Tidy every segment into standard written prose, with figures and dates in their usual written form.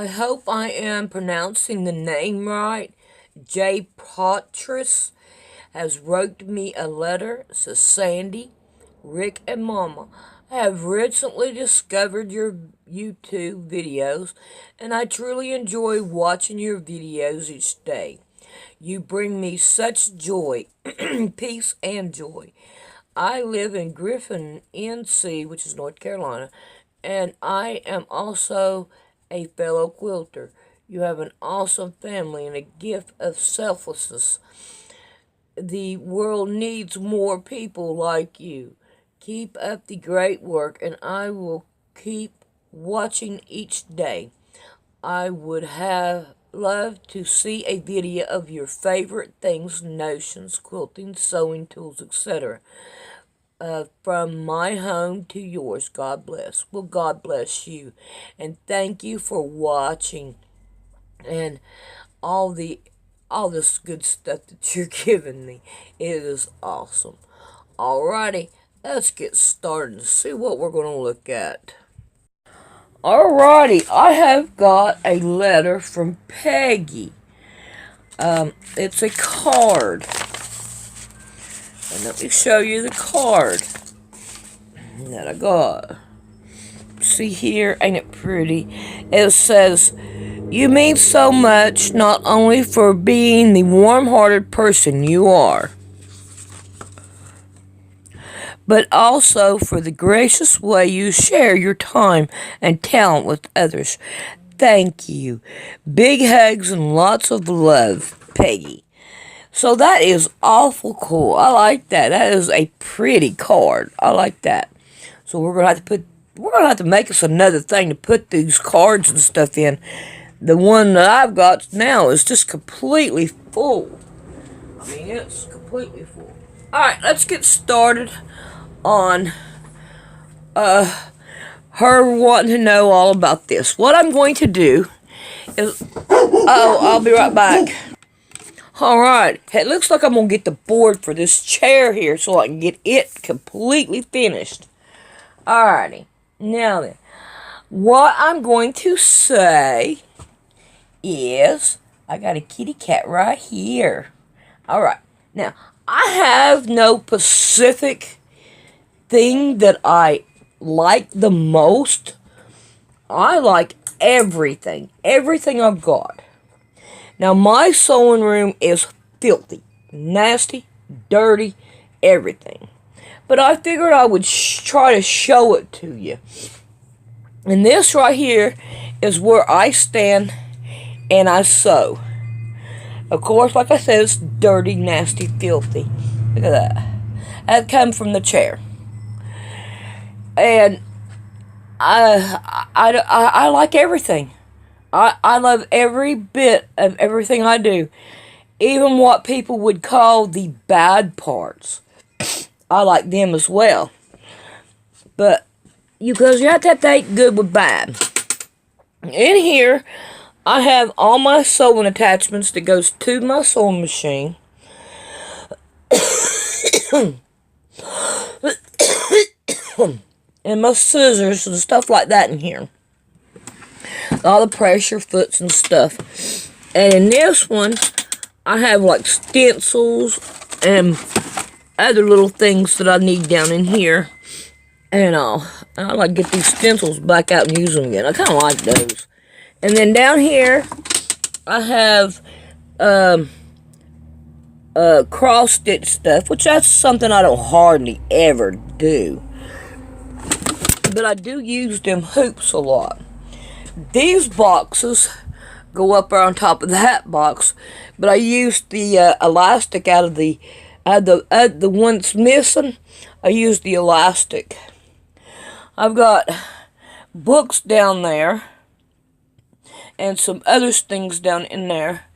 I hope I am pronouncing the name right. Jay Potras has wrote me a letter. It says, Sandy, Rick, and Mama, I have recently discovered your YouTube videos, and I truly enjoy watching your videos each day. You bring me such joy, peace, and joy. I live in Griffin, NC, which is North Carolina, and I am also a fellow quilter. You have an awesome family and a gift of selflessness. The world needs more people like you. Keep up the great work, and I will keep watching each day. I would have loved to see a video of your favorite things, notions, quilting, sewing tools, etc. From my home to yours. God bless. Well, God bless you, and thank you for watching and all the all this good stuff that you're giving me. It is awesome. Alrighty, let's get started and see what we're going to look at. Alrighty, I have got a letter from Peggy. It's a card. And let me show you the card that I got. See here, ain't it pretty? It says, you mean so much, not only for being the warm-hearted person you are, but also for the gracious way you share your time and talent with others. Thank you. Big hugs and lots of love, Peggy. So that is awful cool. I like that. That is a pretty card. I like that. So we're gonna have to make us another thing to put these cards and stuff in. The one that I've got now is just completely full. I mean, it's completely full. Alright, let's get started on her wanting to know all about this. What I'm going to do is... Oh, I'll be right back. Alright, it looks like I'm going to get the board for this chair here so I can get it completely finished. Alrighty, now then, what I'm going to say is, I got a kitty cat right here. Alright, now, I have no specific thing that I like the most. I like everything I've got. Now, my sewing room is filthy, nasty, dirty, everything. But I figured I would try to show it to you. And this right here is where I stand and I sew. Of course, like I said, it's dirty, nasty, filthy. Look at that. That comes from the chair. And I like everything. I love every bit of everything I do. Even what people would call the bad parts. I like them as well. But, because you have to take good with bad. In here, I have all my sewing attachments that goes to my sewing machine. And my scissors and stuff like that in here. All the pressure foots and stuff. And in this one, I have like stencils and other little things that I need down in here. And I like to get these stencils back out and use them again. I kind of like those. And then down here, I have cross stitch stuff, which that's something I don't hardly ever do. But I do use them hoops a lot. These boxes go up there on top of that box, but I used the elastic out of the one that's missing. I used the elastic. I've got books down there and some other things down in there,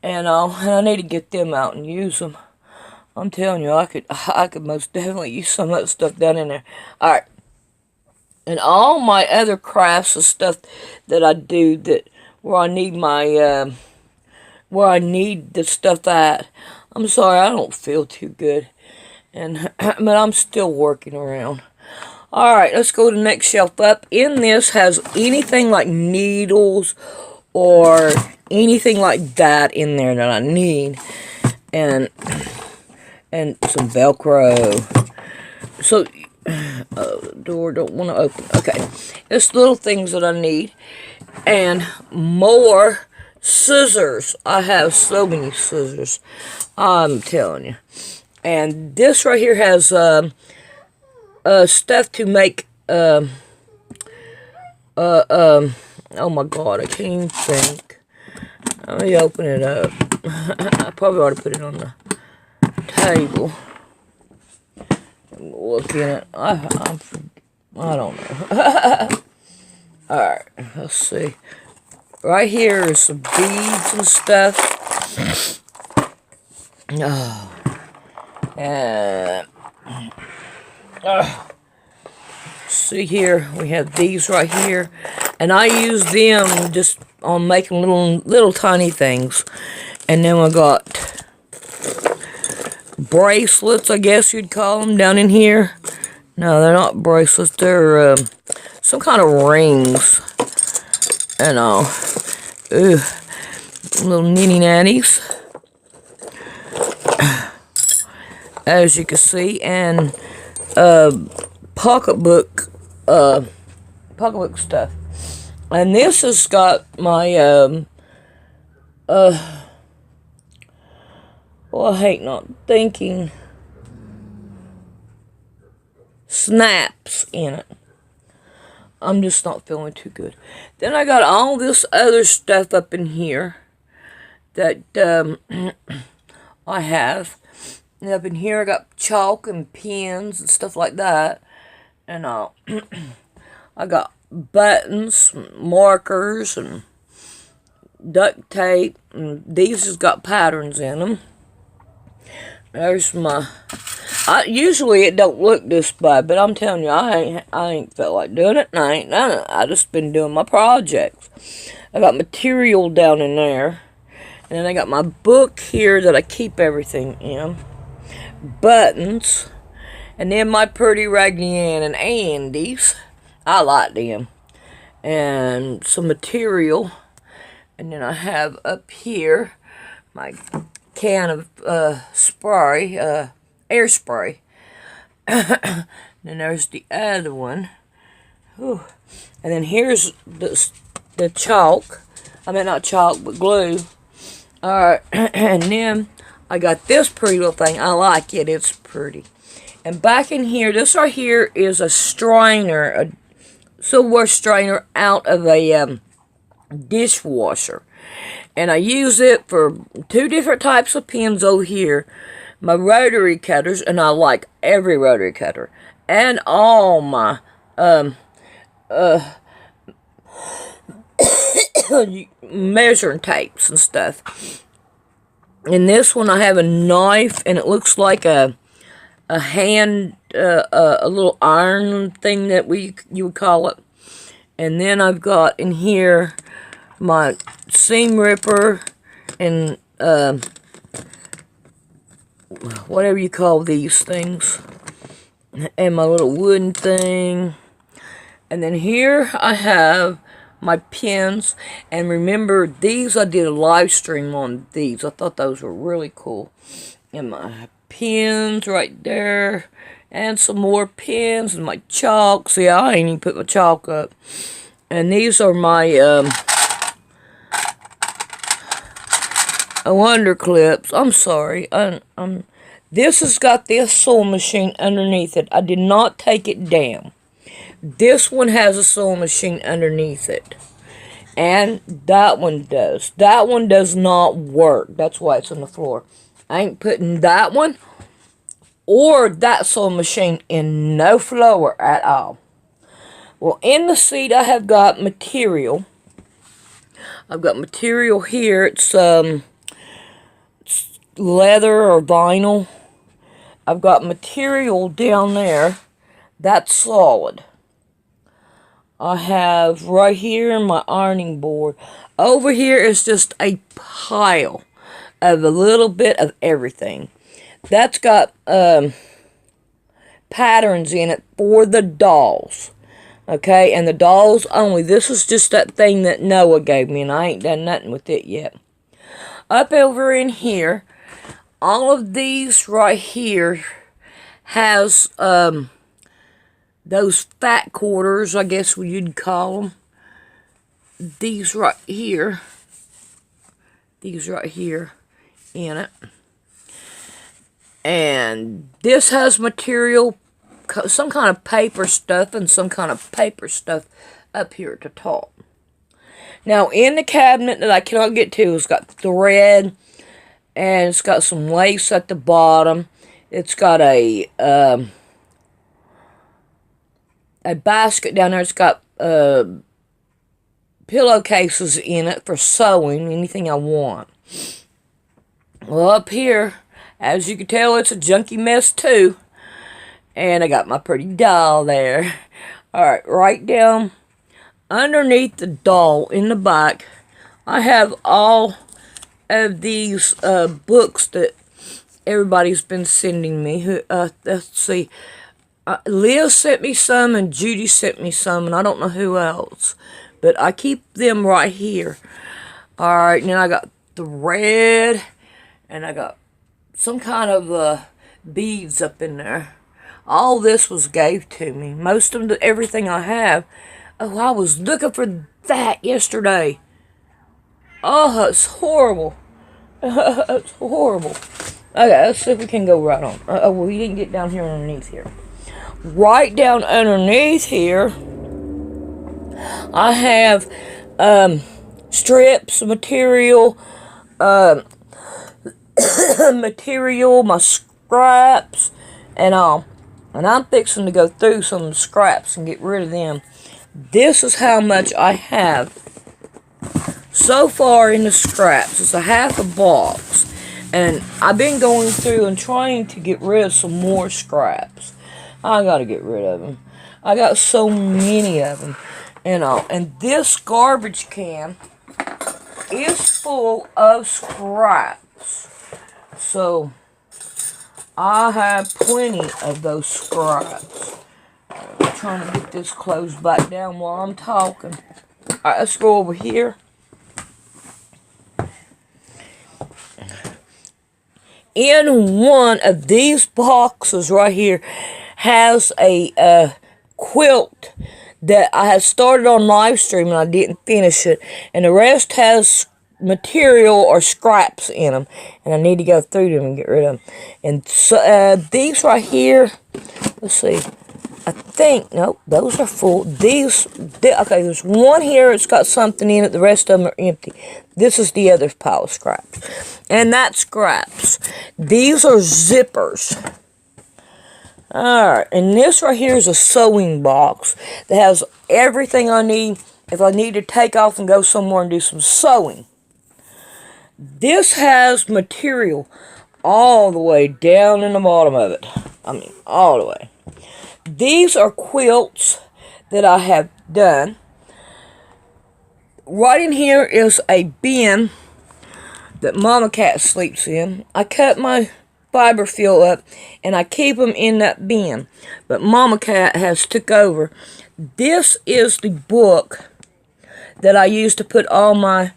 and I need to get them out and use them. I'm telling you, I could most definitely use some of that stuff down in there. All right. And all my other crafts and stuff that I do where I need the stuff at. I'm sorry, I don't feel too good. But I'm still working around. Alright, let's go to the next shelf up. In this has anything like needles or anything like that in there that I need. And some Velcro. So, the door don't want to open. Okay, it's little things that I need. And more scissors. I have so many scissors. I'm telling you. And this right here has stuff to make oh my god, I can't even think. Let me open it up. I probably ought to put it on the table. Look in it. I don't know. Alright, let's see. Right here is some beads and stuff. Oh. And see here, we have these right here, and I use them just on making little tiny things. And then we got bracelets, I guess you'd call them, down in here. No, they're not bracelets. They're some kind of rings. And ooh, little nitty natties, as you can see, and pocketbook stuff. And this has got my well, I hate not thinking, snaps in it. I'm just not feeling too good. Then I got all this other stuff up in here that I have. And up in here I got chalk and pens and stuff like that. And I got buttons, markers, and duct tape. And these has got patterns in them. There's my... usually it don't look this bad, but I'm telling you, I ain't felt like doing it, and I ain't done it. I just been doing my projects. I got material down in there, and then I got my book here that I keep everything in. Buttons, and then my Pretty Raggedy Ann and Andy's. I like them. And some material, and then I have up here my can of spray, air spray. Then there's the other one. Whew. And then here's the chalk. I mean, not chalk, but glue. Alright, and then I got this pretty little thing. I like it. It's pretty. And back in here, this right here is a strainer, a silverware strainer out of a dishwasher. And I use it for two different types of pens over here. My rotary cutters, and I like every rotary cutter. And all my measuring tapes and stuff. In this one I have a knife, and it looks like a hand, a little iron thing that you would call it. And then I've got in here my seam ripper and whatever you call these things, and my little wooden thing. And then here I have my pins, and remember, these I did a live stream on these. I thought those were really cool. And my pins right there, and some more pins, and my chalk. See, I ain't even put my chalk up. And these are my wonder clips. I'm sorry. This has got this sewing machine underneath it. I did not take it down. This one has a sewing machine underneath it. And that one does. That one does not work. That's why it's on the floor. I ain't putting that one or that sewing machine in no floor at all. Well, in the seat I have got material. I've got material here. It's leather or vinyl. I've got material down there that's solid. I have right here my ironing board. Over here is just a pile of a little bit of everything. That's got patterns in it for the dolls. Okay, and the dolls only. This is just that thing that Noah gave me, and I ain't done nothing with it yet. Up over in here, all of these right here has those fat quarters, I guess you'd call them. These right here in it. And this has material, some kind of paper stuff and some kind of paper stuff up here at the top. Now, in the cabinet that I cannot get to, it's got thread, and it's got some lace at the bottom. It's got a basket down there. It's got pillowcases in it for sewing, anything I want. Well, up here, as you can tell, it's a junky mess too. And I got my pretty doll there. Alright, right down underneath the doll in the back, I have all of these books that everybody's been sending me. Let's see. Leah sent me some and Judy sent me some, and I don't know who else. But I keep them right here. Alright, and then I got the red, and I got some kind of beads up in there. All this was gave to me. Most of everything I have. Oh, I was looking for that yesterday. Oh, it's horrible. It's horrible. Okay, let's see if we can go right on. Oh, well, we didn't get down here underneath here. Right down underneath here, I have strips of material, my scraps, and all. And I'm fixing to go through some of the scraps and get rid of them. This is how much I have so far in the scraps. It's a half a box. And I've been going through and trying to get rid of some more scraps. I gotta get rid of them. I got so many of them. And this garbage can is full of scraps. So I have plenty of those scraps. I'm trying to get this closed back down while I'm talking. Alright, let's go over here. In one of these boxes right here has a quilt that I had started on live stream and I didn't finish it. And the rest has material or scraps in them, and I need to go through them and get rid of them. And so these right here, let's see, I think, nope, those are full. Okay, there's one here, it's got something in it, the rest of them are empty. This is the other pile of scraps, and that's scraps. These are zippers. Alright, and this right here is a sewing box that has everything I need if I need to take off and go somewhere and do some sewing. This has material all the way down in the bottom of it. I mean, all the way. These are quilts that I have done. Right in here is a bin that Mama Cat sleeps in. I cut my fiber fill up and I keep them in that bin. But Mama Cat has took over. This is the book that I use to put all my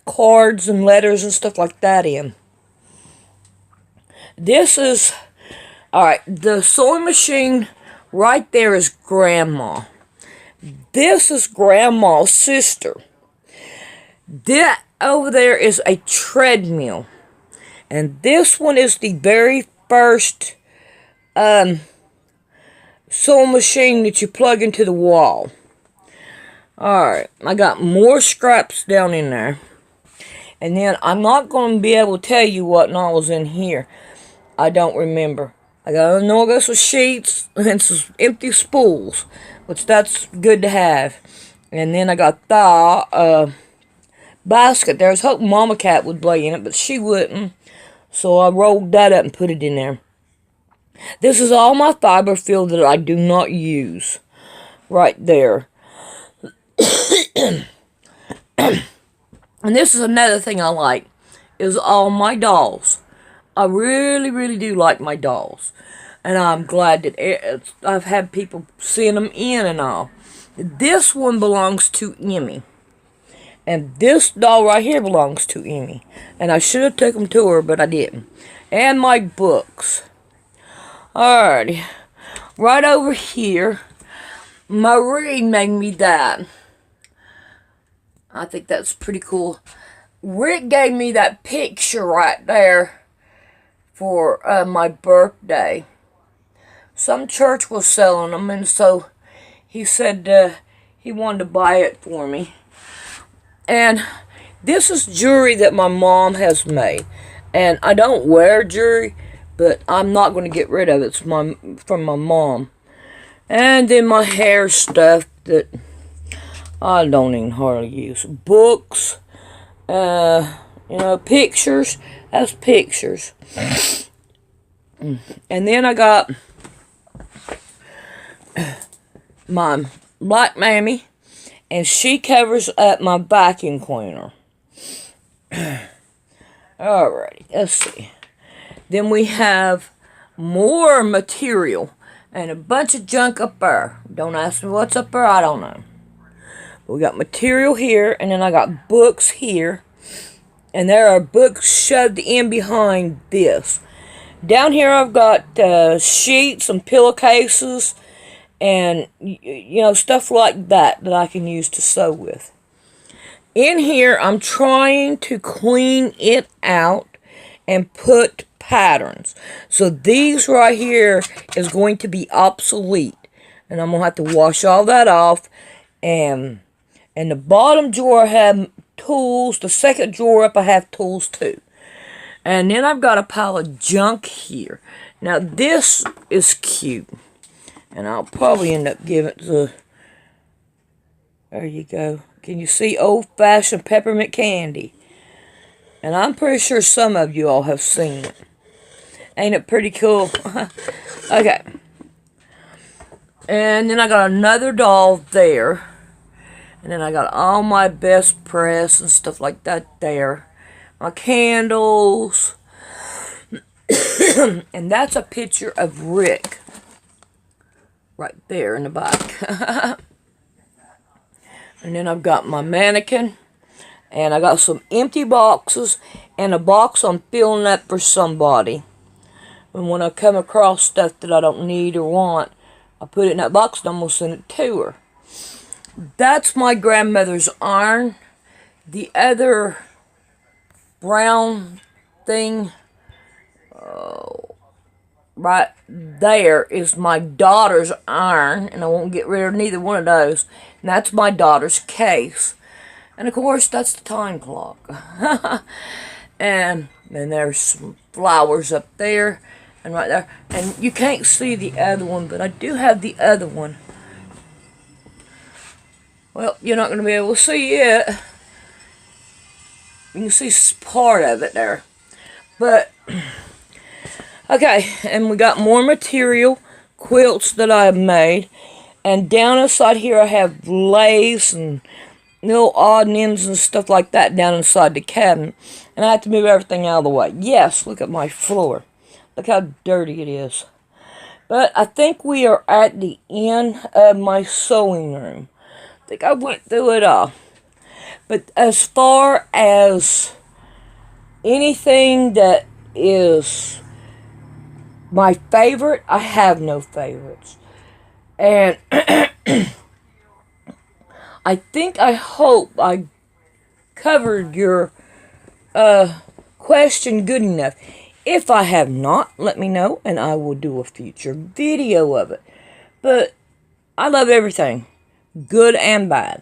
cards and letters and stuff like that in. This is, alright, the sewing machine right there is Grandma. This is Grandma's sister. That over there is a treadmill. And this one is the very first sewing machine that you plug into the wall. Alright, I got more scraps down in there. And then I'm not going to be able to tell you what all was in here. I don't remember. I got some sheets and some empty spools, which that's good to have. And then I got the basket there. I was hoping Mama Cat would play in it, but she wouldn't. So I rolled that up and put it in there. This is all my fiber fill that I do not use. Right there. And this is another thing I like, is all my dolls. I really, really do like my dolls. And I'm glad that I've had people send them in and all. This one belongs to Emmy. And this doll right here belongs to Emmy. And I should have took them to her, but I didn't. And my books. Alrighty. Right over here, Marie made me that. I think that's pretty cool. Rick gave me that picture right there for my birthday. Some church was selling them, and so he said he wanted to buy it for me. And this is jewelry that my mom has made. And I don't wear jewelry, but I'm not going to get rid of it. It's from my mom. And then my hair stuff that I don't even hardly use. Books, pictures. That's pictures. And then I got my Black Mammy, and she covers up my vacuum cleaner. Alrighty, let's see. Then we have more material and a bunch of junk up there. Don't ask me what's up there, I don't know. But we got material here, and then I got books here. And there are books shoved in behind this. Down here I've got sheets and pillowcases and, stuff like that I can use to sew with. In here, I'm trying to clean it out and put patterns. So these right here is going to be obsolete. And I'm going to have to wash all that off. And in the bottom drawer I have tools. The second drawer up I have tools too. And then I've got a pile of junk here. Now this is cute. And I'll probably end up giving it to... There you go. Can you see old-fashioned peppermint candy? And I'm pretty sure some of you all have seen it. Ain't it pretty cool? Okay. And then I got another doll there. And then I got all my best press and stuff like that there. My candles. And that's a picture of Rick. Right there in the back. And then I've got my mannequin. And I got some empty boxes. And a box I'm filling up for somebody. And when I come across stuff that I don't need or want, I put it in that box and I'm going to send it to her. That's my grandmother's iron. The other brown thing, right there, is my daughter's iron. And I won't get rid of neither one of those. And that's my daughter's case. And of course, that's the time clock. And then there's some flowers up there. And right there. And you can't see the other one, but I do have the other one. Well, you're not going to be able to see it. You can see part of it there. But, okay, and we got more material, quilts that I have made. And down inside here I have lace and little odd ends and stuff like that down inside the cabinet. And I have to move everything out of the way. Yes, look at my floor. Look how dirty it is. But I think we are at the end of my sewing room. I think I went through it all. But as far as anything that is my favorite, I have no favorites. And I hope I covered your question good enough. If I have not, let me know, and I will do a future video of it. But I love everything, good and bad.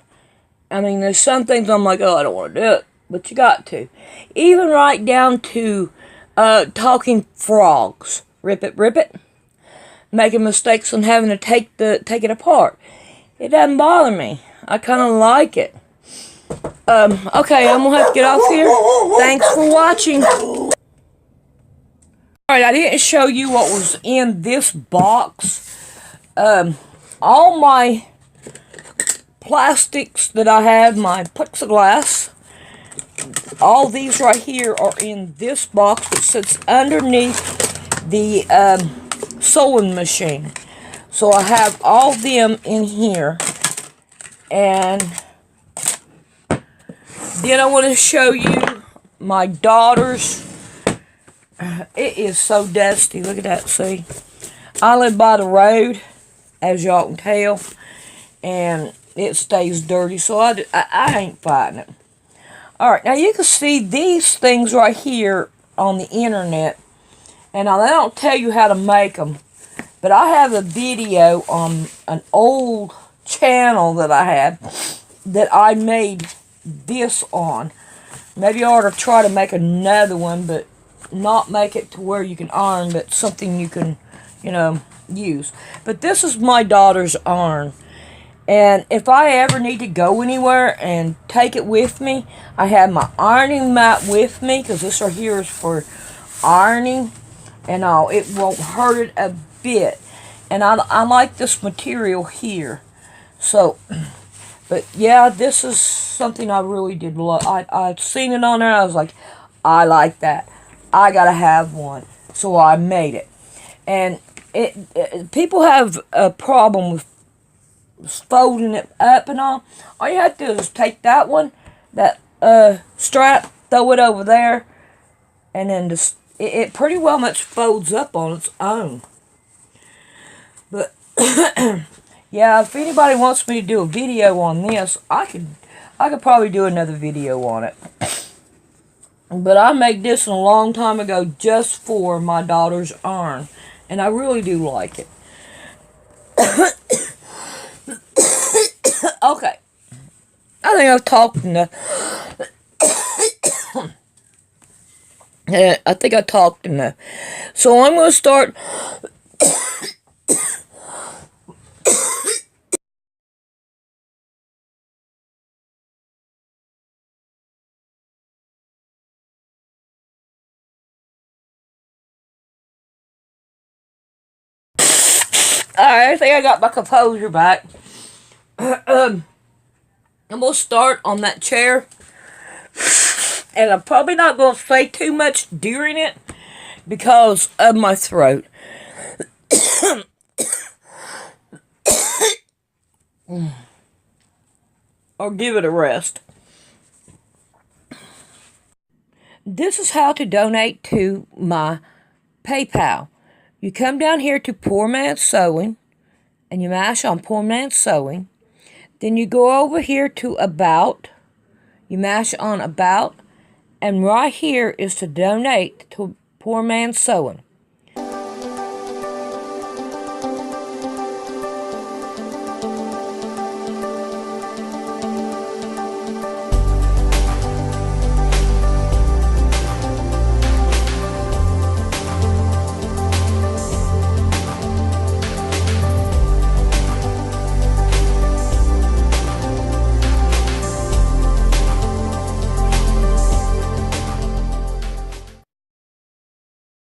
I mean, there's some things I'm like, oh, I don't want to do it, but you got to. Even right down to talking frogs. Rip it. Making mistakes and having to take it apart. It doesn't bother me. I kind of like it. Okay, I'm going to have to get off here. Thanks for watching. Alright, I didn't show you what was in this box. All my plastics that I have, my plexiglass, all these right here are in this box that sits underneath the sewing machine. So I have all them in here. And then I want to show you my daughter's. It is so dusty. Look at that, see? I live by the road, as y'all can tell, and it stays dirty, so I ain't fighting it. Alright, now you can see these things right here on the internet, and now they don't tell you how to make them, but I have a video on an old channel that I had that I made this on. Maybe I ought to try to make another one, but not make it to where you can iron, but something you can, use. But this is my daughter's iron. And if I ever need to go anywhere and take it with me, I have my ironing mat with me, because this right here is for ironing. And it won't hurt it a bit. And I like this material here. So, but yeah, this is something I really did love. I've seen it on there. I was like, I like that. I gotta have one. So I made it. And people have a problem with folding it up and all. All you have to do is take that one, that strap, throw it over there, and then just it pretty well much folds up on its own. But yeah, if anybody wants me to do a video on this, I could probably do another video on it. But I made this a long time ago just for my daughter's iron, and I really do like it. Okay, I think I've talked enough. I think I talked enough. So I'm going to start. Alright, I think I got my composure back. I'm going to start on that chair. And I'm probably not going to say too much during it because of my throat. Or give it a rest. This is how to donate to my PayPal. You come down here to Poor Man's Sewing, and you mash on Poor Man's Sewing. Then you go over here to About. You mash on About. And right here is to donate to Poor Man's Sewing.